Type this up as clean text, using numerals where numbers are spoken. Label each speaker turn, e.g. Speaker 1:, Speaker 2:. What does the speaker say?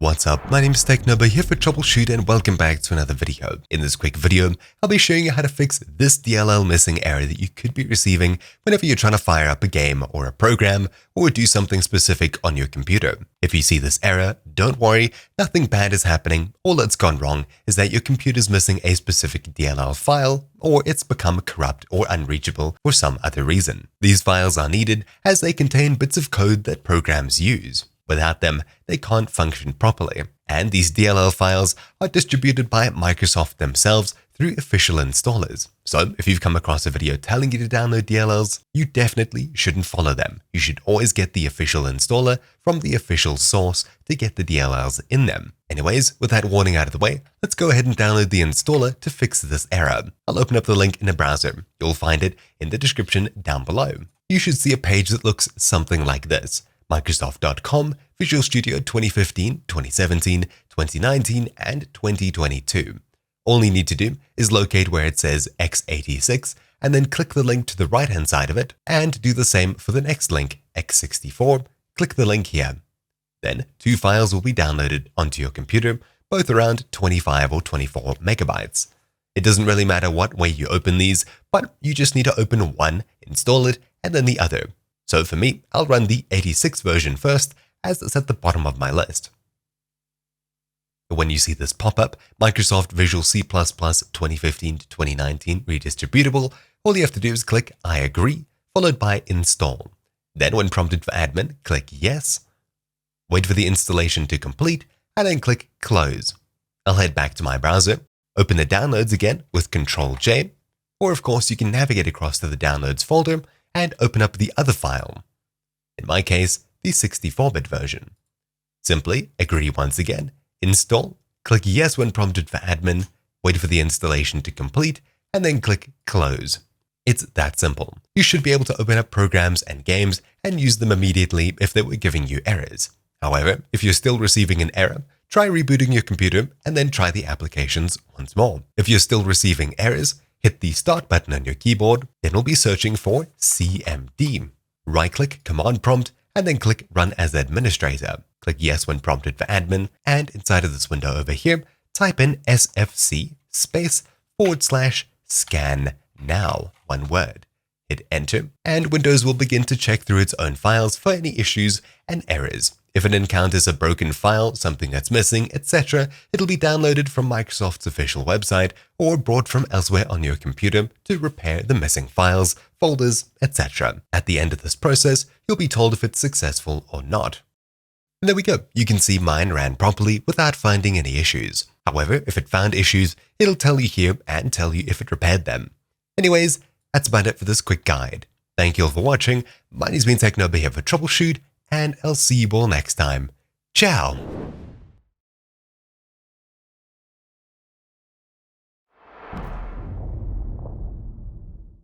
Speaker 1: What's up, my name is TechNoba here for Troubleshoot and welcome back to another video. In this quick video, I'll be showing you how to fix this DLL missing error that you could be receiving whenever you're trying to fire up a game or a program or do something specific on your computer. If you see this error, don't worry, nothing bad is happening. All that's gone wrong is that your computer's missing a specific DLL file or it's become corrupt or unreachable for some other reason. These files are needed as they contain bits of code that programs use. Without them, they can't function properly. And these DLL files are distributed by Microsoft themselves through official installers. So if you've come across a video telling you to download DLLs, you definitely shouldn't follow them. You should always get the official installer from the official source to get the DLLs in them. Anyways, with that warning out of the way, let's go ahead and download the installer to fix this error. I'll open up the link in a browser. You'll find it in the description down below. You should see a page that looks something like this. Microsoft.com, Visual Studio 2015, 2017, 2019, and 2022. All you need to do is locate where it says x86 and then click the link to the right-hand side of it and do the same for the next link, x64. Click the link here. Then two files will be downloaded onto your computer, both around 25 or 24 megabytes. It doesn't really matter what way you open these, but you just need to open one, install it, and then the other. So for me, I'll run the 86 version first, as it's at the bottom of my list. When you see this pop up, Microsoft Visual C++ 2015 to 2019 Redistributable, all you have to do is click I agree, followed by install. Then when prompted for admin, click yes, wait for the installation to complete, and then click close. I'll head back to my browser, open the downloads again with Ctrl-J, or of course you can navigate across to the downloads folder and open up the other file. In my case, the 64-bit version. Simply agree once again, install, click yes when prompted for admin, wait for the installation to complete, and then click close. It's that simple. You should be able to open up programs and games and use them immediately if they were giving you errors. However, if you're still receiving an error, try rebooting your computer and then try the applications once more. If you're still receiving errors, hit the Start button on your keyboard, then we'll be searching for CMD. Right-click Command Prompt, and then click Run as Administrator. Click Yes when prompted for admin, and inside of this window over here, type in sfc/scan now, one word. Hit Enter, and Windows will begin to check through its own files for any issues and errors. If it encounters a broken file, something that's missing, etc., it'll be downloaded from Microsoft's official website or brought from elsewhere on your computer to repair the missing files, folders, etc. At the end of this process, you'll be told if it's successful or not. And there we go. You can see mine ran properly without finding any issues. However, if it found issues, it'll tell you here and tell you if it repaired them. Anyways, that's about it for this quick guide. Thank you all for watching. My name's been TechNoba here for Troubleshoot, and I'll see you all next time. Ciao!